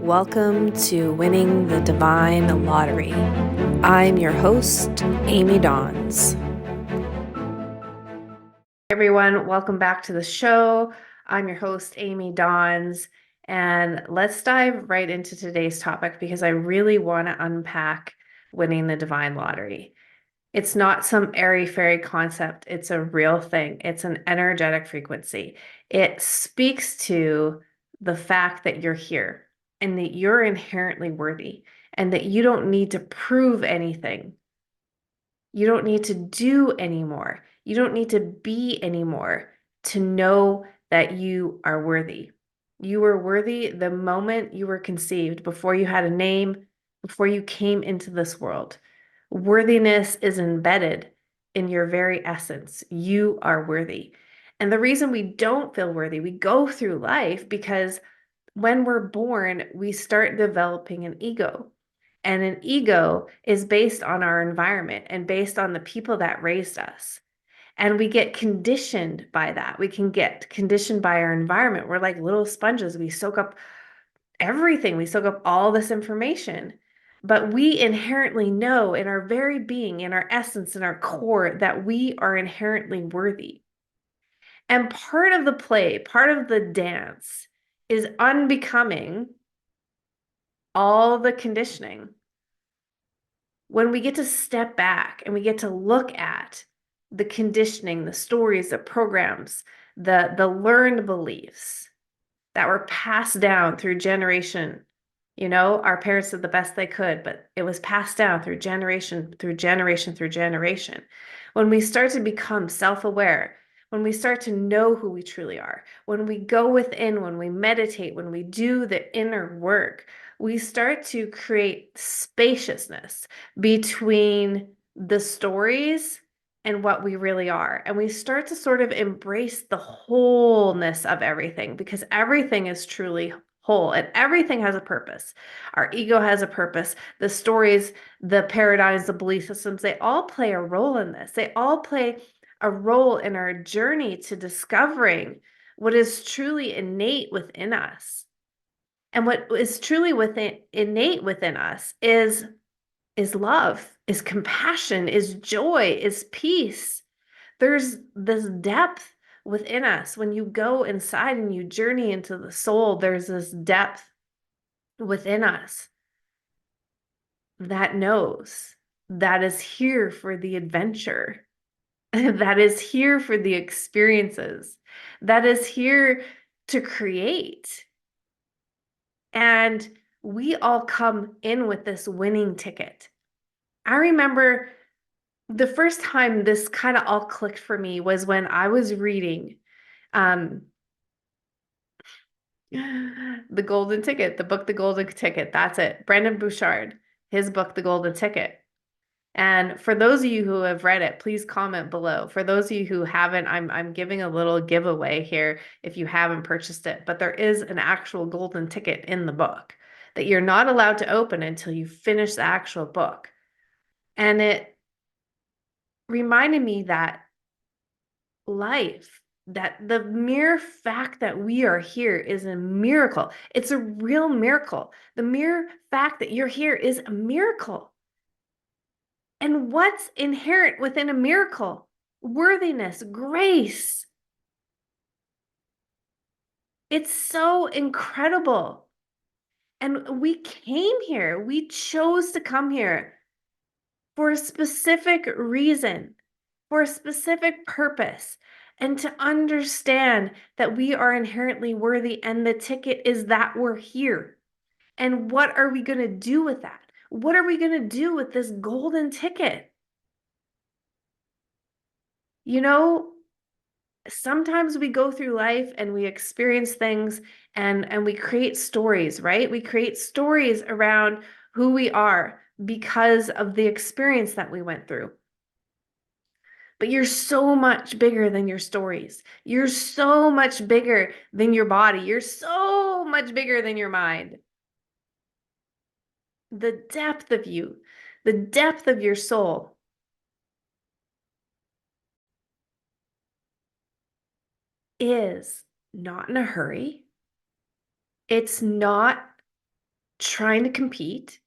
Welcome to Winning the Divine Lottery. I'm your host, Amy Dawns. Everyone, welcome back to the show. I'm your host, Amy Dawns, and let's dive right into today's topic because I really want to unpack winning the divine lottery. It's not some airy-fairy concept. It's a real thing. It's an energetic frequency. It speaks to the fact that you're here and that you're inherently worthy and that you don't need to prove anything. You don't need to do anymore. You don't need to be anymore to know that you are worthy. You were worthy the moment you were conceived, before you had a name, before you came into this world. Worthiness is embedded in your very essence. You are worthy. And the reason we don't feel worthy, we go through life because when we're born, we start developing an ego. And an ego is based on our environment and based on the people that raised us. And we get conditioned by that. We can get conditioned by our environment. We're like little sponges. We soak up everything, we soak up all this information. But we inherently know in our very being, in our essence, in our core, that we are inherently worthy. And part of the play, part of the dance is unbecoming all the conditioning. When we get to step back and we get to look at the conditioning, the stories, the programs, the learned beliefs that were passed down through generation. You know, our parents did the best they could, but it was passed down through generation, through generation, through generation. When we start to become self-aware, when we start to know who we truly are, when we go within, when we meditate, when we do the inner work, we start to create spaciousness between the stories and what we really are. And we start to sort of embrace the wholeness of everything because everything is truly whole and everything has a purpose. Our ego has a purpose. The stories, the paradigms, the belief systems, they all play a role in this. They all play a role in our journey to discovering what is truly innate within us. And what is truly innate within us is love, is compassion, is joy, is peace. There's this depth within us. When you go inside and you journey into the soul, there's this depth within us that knows, that is here for the adventure, that is here for the experiences, that is here to create. And we all come in with this winning ticket. I remember the first time this kind of all clicked for me was when I was reading The Golden Ticket, the book The Golden Ticket. That's it. Brendon Burchard, his book The Golden Ticket. And for those of you who have read it, please comment below. For those of you who haven't, I'm giving a little giveaway here if you haven't purchased it. But there is an actual golden ticket in the book that you're not allowed to open until you finish the actual book. And it reminded me that life, that the mere fact that we are here is a miracle. It's a real miracle. The mere fact that you're here is a miracle. And what's inherent within a miracle? Worthiness, grace. It's so incredible. And we came here, we chose to come here for a specific reason, for a specific purpose, and to understand that we are inherently worthy and the ticket is that we're here. And what are we going to do with that? What are we going to do with this golden ticket? You know, sometimes we go through life and we experience things and we create stories, right? We create stories around who we are because of the experience that we went through. But you're so much bigger than your stories. You're so much bigger than your body. You're so much bigger than your mind. The depth of you, the depth of your soul is not in a hurry. It's not trying to compete.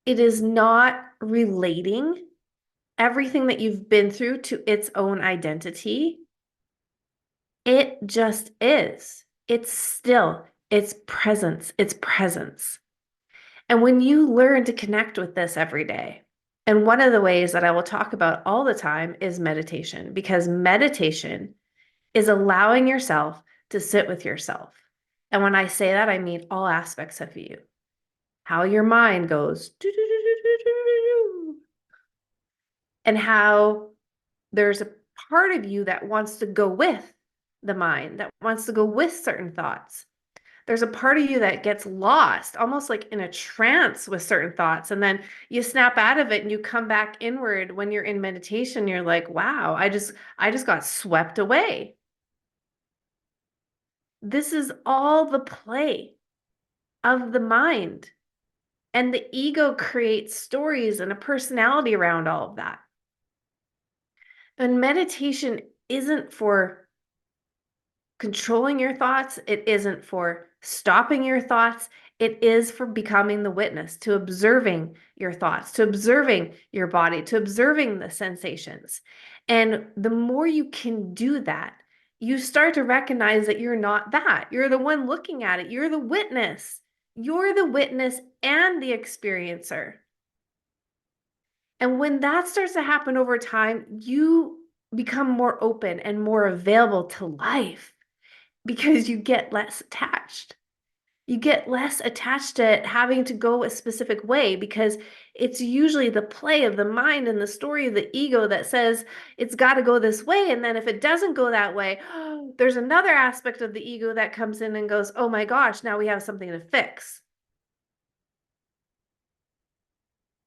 It is not relating everything that you've been through to its own identity. It just is. It's still, it's presence, it's presence. And when you learn to connect with this every day, and one of the ways that I will talk about all the time is meditation, because meditation is allowing yourself to sit with yourself. And when I say that, I mean all aspects of you, how your mind goes, and how there's a part of you that wants to go with the mind, that wants to go with certain thoughts. There's a part of you that gets lost, almost like in a trance with certain thoughts. And then you snap out of it and you come back inward when you're in meditation. You're like, wow, I just got swept away. This is all the play of the mind. And the ego creates stories and a personality around all of that. And meditation isn't for controlling your thoughts. It isn't for stopping your thoughts. It is for becoming the witness, to observing your thoughts, to observing your body, to observing the sensations. And the more you can do that, you start to recognize that you're not that. You're the one looking at it. You're the witness. You're the witness and the experiencer. And when that starts to happen over time, you become more open and more available to life because you get less attached. You get less attached to having to go a specific way because it's usually the play of the mind and the story of the ego that says it's got to go this way. And then if it doesn't go that way, there's another aspect of the ego that comes in and goes, oh my gosh, now we have something to fix.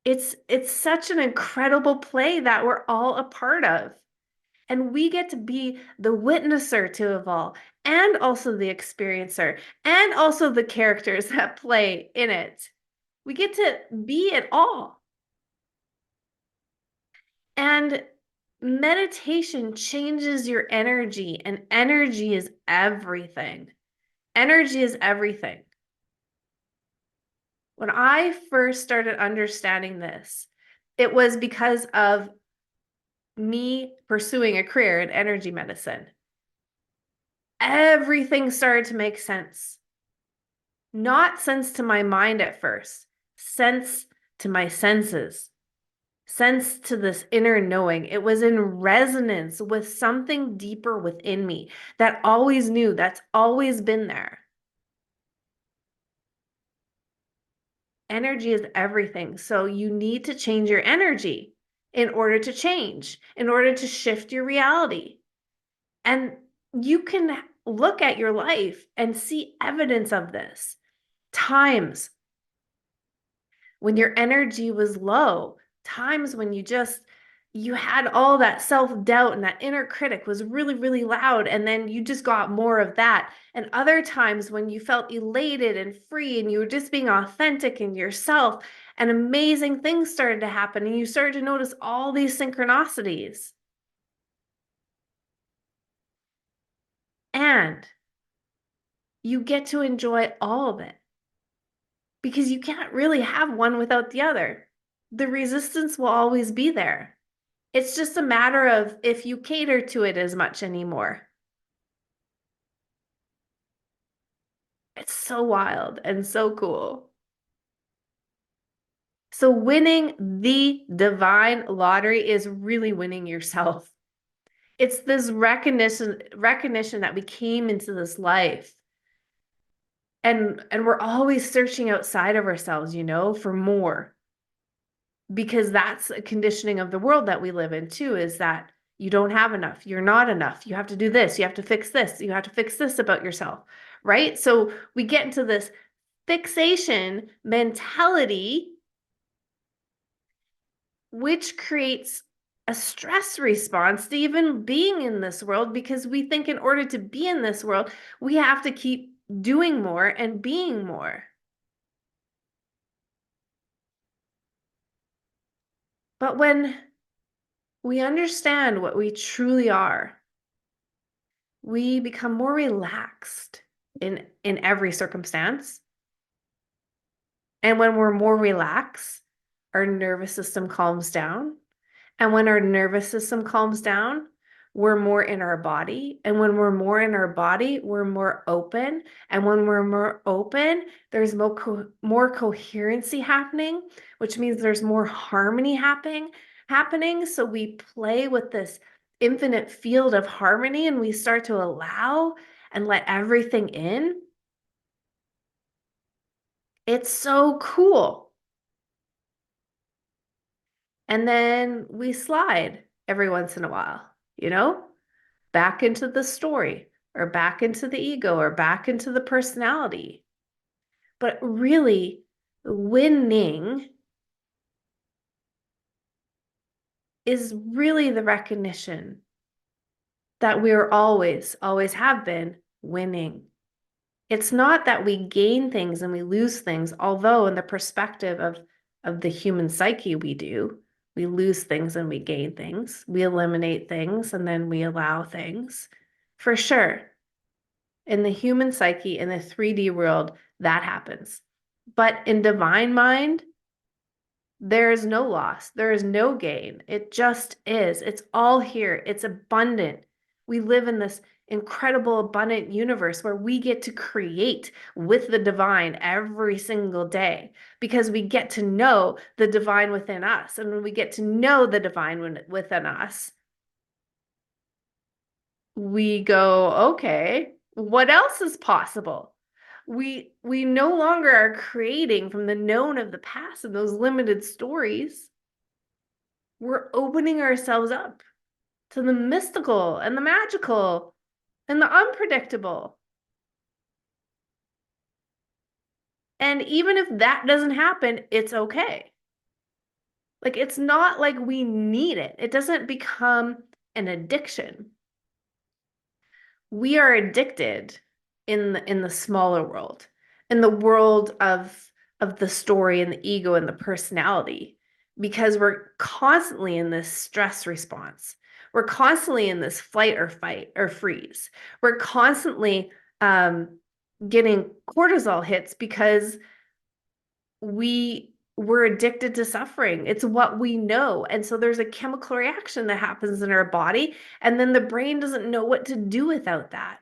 It's such an incredible play that we're all a part of. And we get to be the witnesser to evolve and also the experiencer and also the characters that play in it. We get to be it all. And meditation changes your energy, and energy is everything. Energy is everything. When I first started understanding this, it was because of me pursuing a career in energy medicine. Everything started to make sense. Not sense to my mind at first, sense to my senses, sense to this inner knowing. It was in resonance with something deeper within me that always knew, that's always been there. Energy is everything. So you need to change your energy in order to change, in order to shift your reality. And you can look at your life and see evidence of this. Times when your energy was low, times when you had all that self-doubt and that inner critic was really, really loud, and then you just got more of that. And other times when you felt elated and free and you were just being authentic in yourself, and amazing things started to happen, and you started to notice all these synchronicities. And you get to enjoy all of it because you can't really have one without the other. The resistance will always be there. It's just a matter of if you cater to it as much anymore. It's so wild and so cool. So winning the divine lottery is really winning yourself. It's this recognition that we came into this life and we're always searching outside of ourselves, for more. Because that's a conditioning of the world that we live in too, is that you don't have enough, you're not enough, you have to do this, you have to fix this, you have to fix this about yourself, right? So we get into this fixation mentality, which creates a stress response to even being in this world because we think in order to be in this world, we have to keep doing more and being more. But when we understand what we truly are, we become more relaxed in every circumstance. And when we're more relaxed, our nervous system calms down. And when our nervous system calms down, we're more in our body. And when we're more in our body, we're more open. And when we're more open, there's more coherency happening, which means there's more harmony happening. So we play with this infinite field of harmony and we start to allow and let everything in. It's so cool. And then we slide every once in a while, you know, back into the story or back into the ego or back into the personality. But really, winning is really the recognition that we're always have been winning. It's not that we gain things and we lose things, although in the perspective of the human psyche, we do. We lose things and we gain things. We eliminate things and then we allow things. For sure. In the human psyche, in the 3D world, that happens. But in divine mind, there is no loss. There is no gain. It just is. It's all here. It's abundant. We live in this incredible, abundant universe where we get to create with the divine every single day because we get to know the divine within us. And when we get to know the divine within us, we go, okay, what else is possible? We no longer are creating from the known of the past and those limited stories. We're opening ourselves up to the mystical and the magical and the unpredictable. And even if that doesn't happen, it's okay. Like it's not like we need it. It doesn't become an addiction. We are addicted in the smaller world, in the world of the story and the ego and the personality, because we're constantly in this stress response. We're constantly in this flight or fight or freeze. We're constantly getting cortisol hits because we're addicted to suffering. It's what we know. And so there's a chemical reaction that happens in our body, and then the brain doesn't know what to do without that.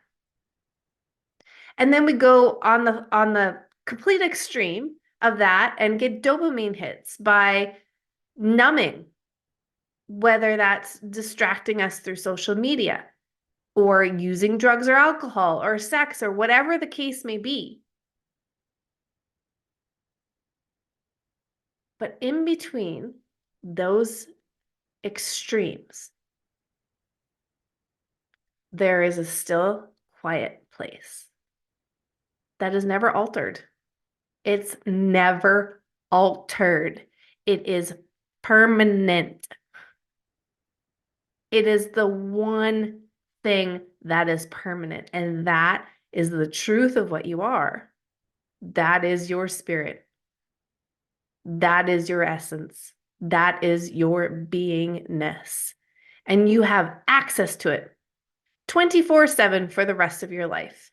And then we go on the complete extreme of that and get dopamine hits by numbing, whether that's distracting us through social media or using drugs or alcohol or sex or whatever the case may be. But in between those extremes, there is a still quiet place that is never altered. It's never altered. It is permanent. It is the one thing that is permanent, and that is the truth of what you are. That is your spirit. That is your essence. That is your beingness. And you have access to it 24/7 for the rest of your life.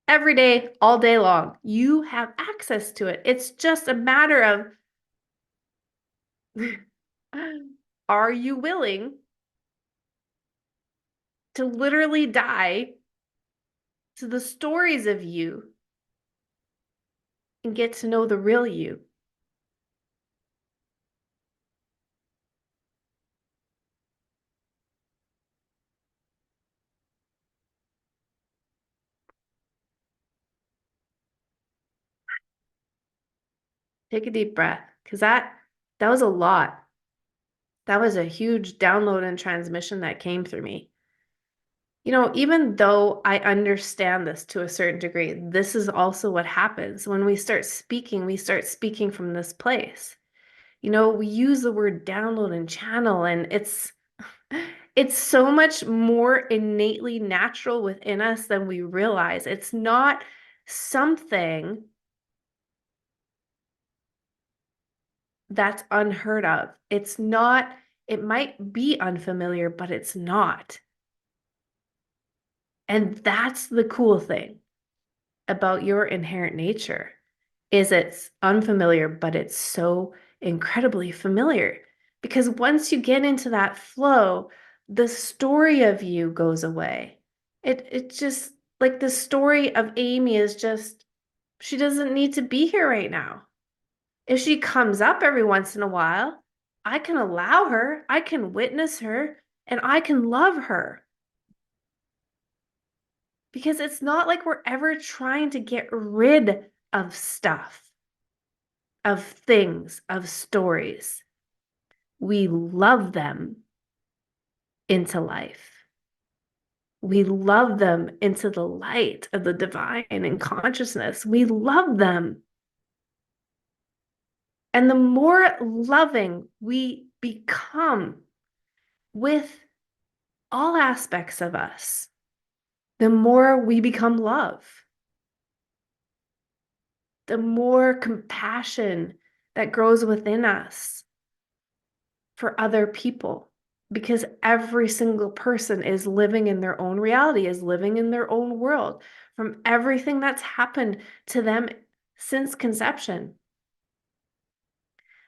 Every day, all day long, you have access to it. It's just a matter of are you willing to literally die to the stories of you and get to know the real you? Take a deep breath because that was a lot. That was a huge download and transmission that came through me. You know, even though I understand this to a certain degree, this is also what happens when we start speaking from this place. You know, we use the word download and channel, and it's so much more innately natural within us than we realize. It's not something that's unheard of. It's not, it might be unfamiliar, but it's not. And that's the cool thing about your inherent nature is it's unfamiliar, but it's so incredibly familiar. Because once you get into that flow, the story of you goes away. It just like the story of Amy is just she doesn't need to be here right now. If she comes up every once in a while, I can allow her, I can witness her, and I can love her. Because it's not like we're ever trying to get rid of stuff, of things, of stories. We love them into life. We love them into the light of the divine and consciousness. We love them. And the more loving we become with all aspects of us, the more we become love, the more compassion that grows within us for other people. Because every single person is living in their own reality, is living in their own world from everything that's happened to them since conception.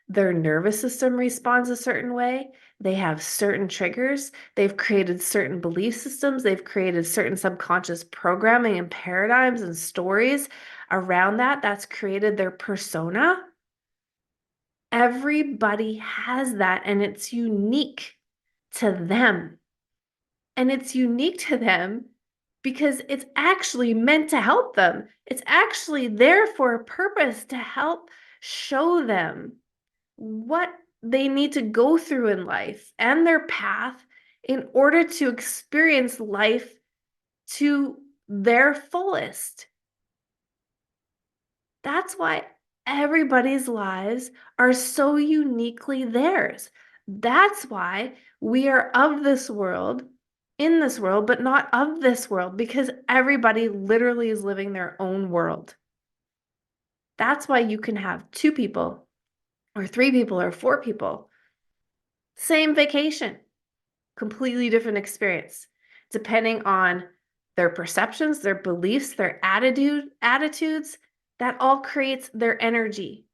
Their nervous system responds a certain way. They have certain triggers. They've created certain belief systems. They've created certain subconscious programming and paradigms and stories around that. That's created their persona. Everybody has that, and it's unique to them. And it's unique to them because it's actually meant to help them. It's actually there for a purpose to help show them what they need to go through in life and their path in order to experience life to their fullest. That's why everybody's lives are so uniquely theirs. That's why we are of this world, in this world, but not of this world, because everybody literally is living their own world. That's why you can have two people, or three people, or four people, same vacation, completely different experience, depending on their perceptions, their beliefs, their attitudes. That all creates their energy.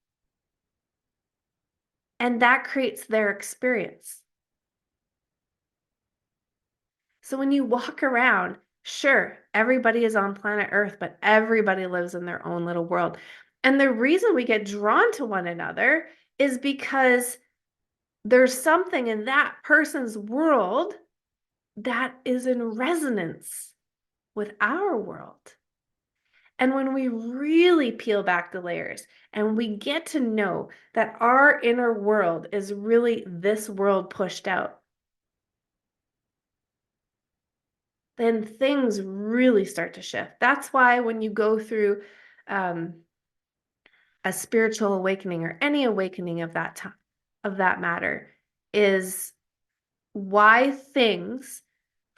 And that creates their experience. So when you walk around, sure, everybody is on planet Earth, but everybody lives in their own little world. And the reason we get drawn to one another is because there's something in that person's world that is in resonance with our world. And when we really peel back the layers and we get to know that our inner world is really this world pushed out, then things really start to shift. That's why when you go through a spiritual awakening or any awakening of that time, of that matter, is why things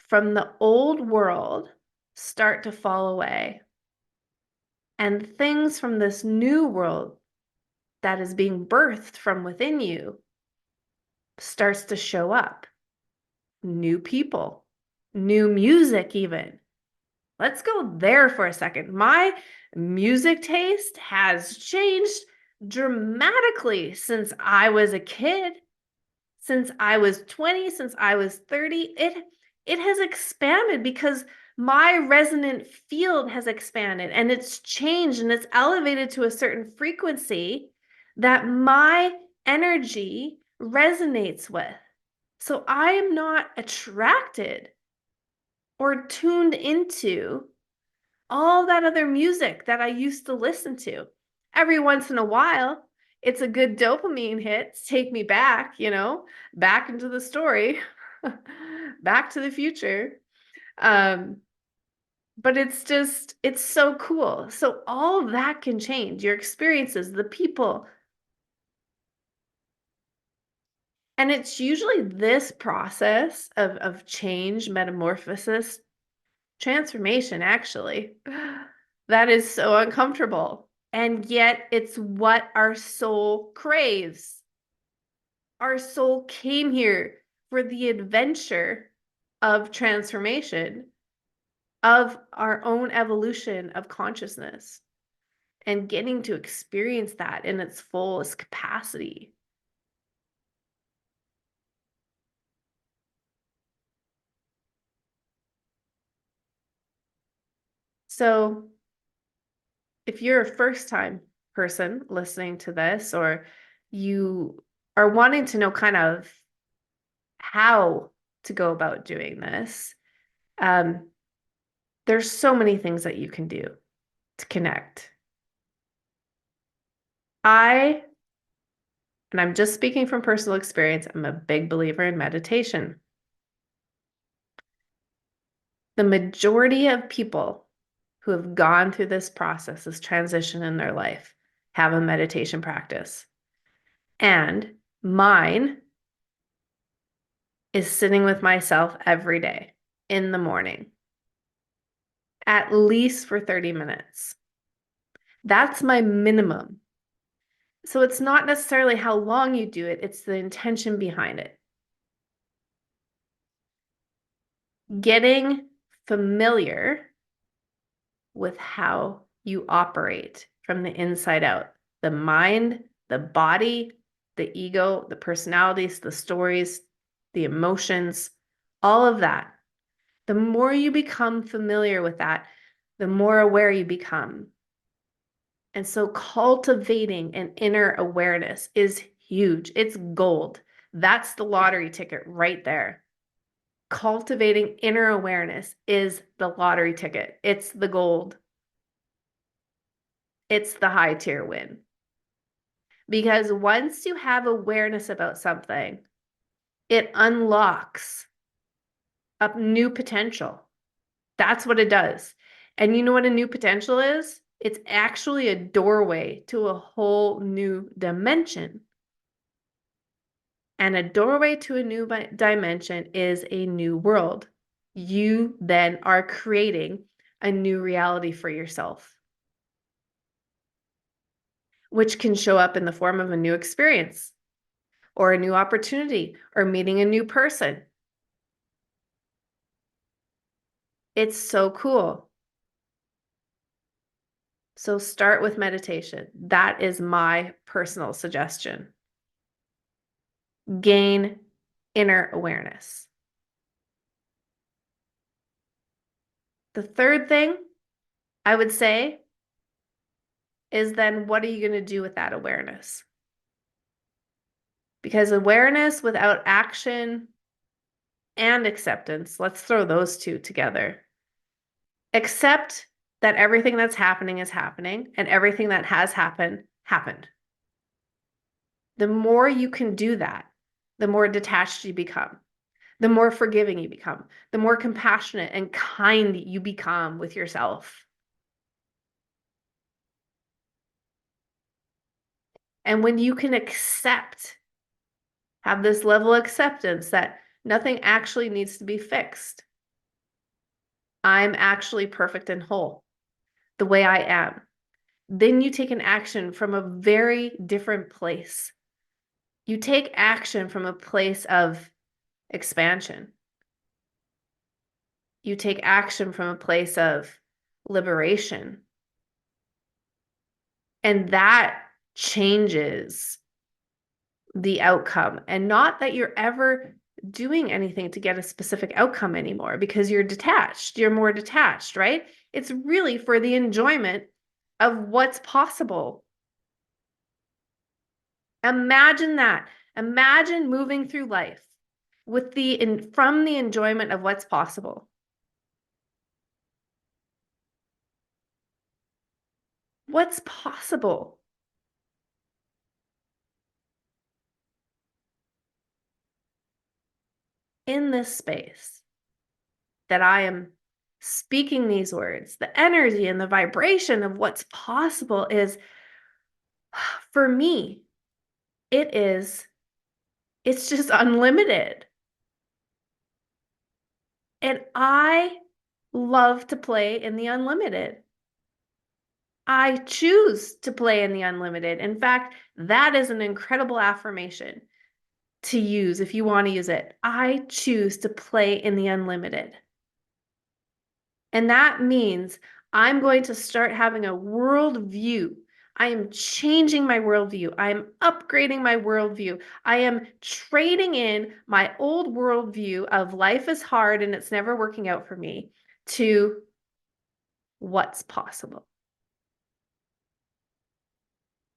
from the old world start to fall away and things from this new world that is being birthed from within you starts to show up. New people, new music, even. Let's go there for a second. My music taste has changed dramatically since I was a kid, since I was 20, since I was 30. It has expanded because my resonant field has expanded and it's changed and it's elevated to a certain frequency that my energy resonates with. So I am not attracted or tuned into all that other music that I used to listen to. Every once in a while, it's a good dopamine hit to take me back, back into the story, back to the future. Um, but it's so cool. So all that can change your experiences, the people. And it's usually this process of change, metamorphosis, transformation, actually, that is so uncomfortable. And yet it's what our soul craves. Our soul came here for the adventure of transformation, of our own evolution of consciousness. and getting to experience that in its fullest capacity. So if you're a first-time person listening to this, or you are wanting to know kind of how to go about doing this, there's so many things that you can do to connect. And I'm just speaking from personal experience, I'm a big believer in meditation. The majority of people who have gone through this process, this transition in their life, have a meditation practice. And mine is sitting with myself every day in the morning, at least for 30 minutes. That's my minimum. So it's not necessarily how long you do it, it's the intention behind it. Getting familiar with how you operate from the inside out, the mind, the body, the ego, the personalities, the stories, the emotions, all of that. The more you become familiar with that, the more aware you become. And so cultivating an inner awareness is huge. It's gold. That's the lottery ticket right there. Cultivating inner awareness is the lottery ticket. It's the gold. It's the high tier win. Because once you have awareness about something, it unlocks up new potential. That's what it does. And you know what a new potential is? It's actually a doorway to a whole new dimension. And a doorway to a new dimension is a new world. You then are creating a new reality for yourself, which can show up in the form of a new experience or a new opportunity or meeting a new person. It's so cool. So start with meditation. That is my personal suggestion. Gain inner awareness. The third thing I would say is then what are you going to do with that awareness? Because awareness without action and acceptance, let's throw those two together. Accept that everything that's happening is happening and everything that has happened happened. The more you can do that, the more detached you become, the more forgiving you become, the more compassionate and kind you become with yourself. And when you can have this level of acceptance that nothing actually needs to be fixed, I'm actually perfect and whole the way I am, then you take an action from a very different place. You take action from a place of expansion. You take action from a place of liberation. And that changes the outcome. And not that you're ever doing anything to get a specific outcome anymore because you're detached. You're more detached, right? It's really for the enjoyment of what's possible. Imagine that. Imagine moving through life with from the enjoyment of what's possible. What's possible? In this space that I am speaking these words, the energy and the vibration of what's possible is, for me, it's just unlimited. And I love to play in the unlimited. I choose to play in the unlimited. In fact, that is an incredible affirmation to use if you want to use it. I choose to play in the unlimited. And that means I'm going to start having a worldview. I am changing my worldview. I am upgrading my worldview. I am trading in my old worldview of life is hard and it's never working out for me to what's possible.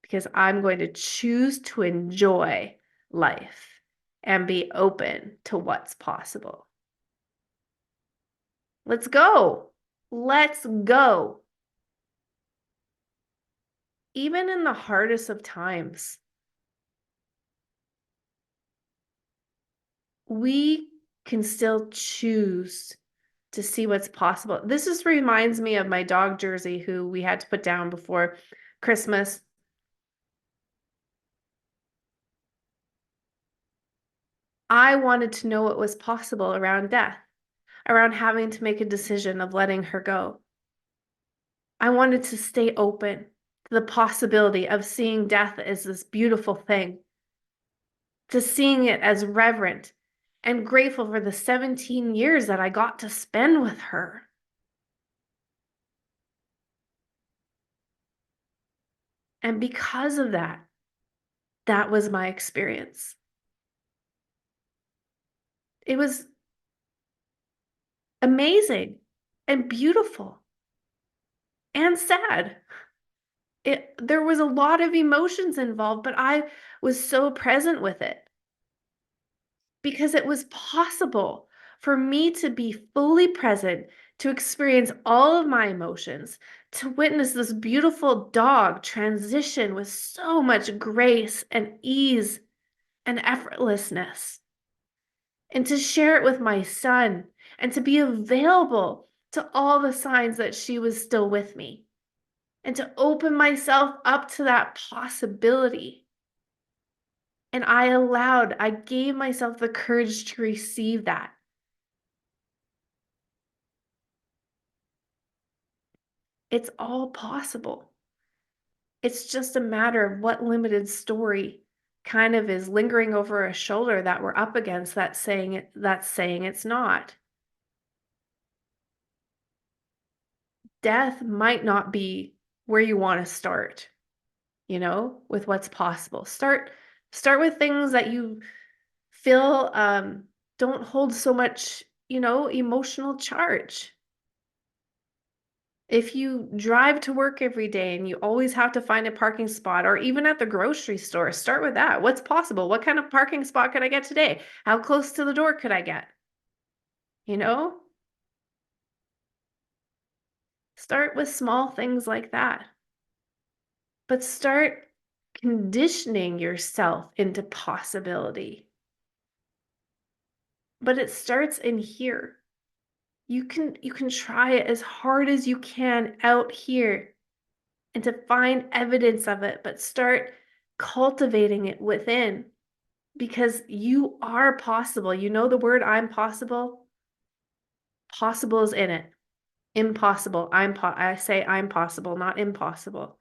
Because I'm going to choose to enjoy life and be open to what's possible. Let's go. Let's go. Even in the hardest of times, we can still choose to see what's possible. This just reminds me of my dog Jersey, who we had to put down before Christmas. I wanted to know what was possible around death, around having to make a decision of letting her go. I wanted to stay open to the possibility of seeing death as this beautiful thing, to seeing it as reverent and grateful for the 17 years that I got to spend with her. And because of that, that was my experience. It was amazing and beautiful and sad. There was a lot of emotions involved, but I was so present with it because it was possible for me to be fully present, to experience all of my emotions, to witness this beautiful dog transition with so much grace and ease and effortlessness, and to share it with my son, and to be available to all the signs that she was still with me, and to open myself up to that possibility. And I gave myself the courage to receive that. It's all possible. It's just a matter of what limited story kind of is lingering over a shoulder that we're up against that's saying it's not. Death might not be where you want to start, with what's possible. Start with things that you feel don't hold so much, emotional charge. If you drive to work every day and you always have to find a parking spot, or even at the grocery store, start with that. What's possible? What kind of parking spot could I get today? How close to the door could I get? You know? Start with small things like that. But start conditioning yourself into possibility. But it starts in here. You can try it as hard as you can out here and to find evidence of it, but start cultivating it within, because you are possible. You know the word I'm possible? Possible is in it. Impossible. I say I'm possible, not impossible.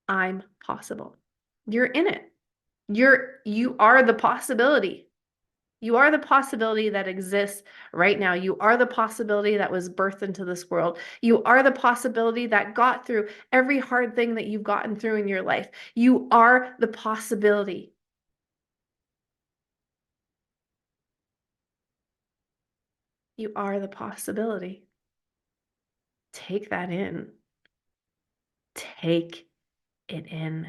I'm possible. You're in it. You are the possibility. You are the possibility that exists right now. You are the possibility that was birthed into this world. You are the possibility that got through every hard thing that you've gotten through in your life. You are the possibility. You are the possibility. Take that in. Take it in.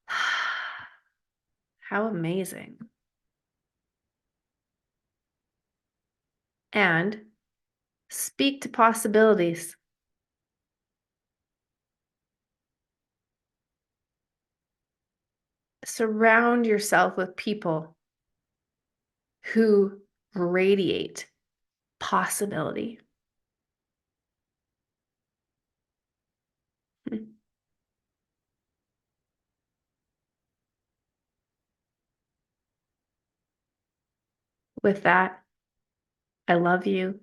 How amazing. And speak to possibilities. Surround yourself with people who radiate possibility. With that, I love you.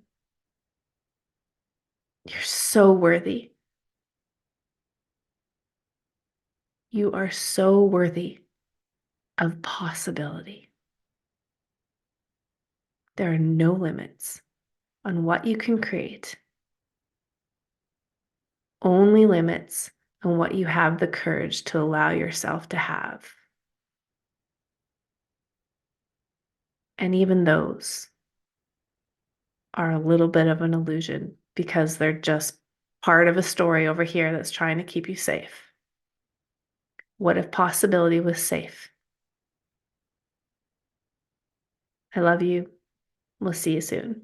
You're so worthy. You are so worthy of possibility. There are no limits. on what you can create, only limits on what you have the courage to allow yourself to have. And even those are a little bit of an illusion because they're just part of a story over here that's trying to keep you safe. What if possibility was safe? I love you. We'll see you soon.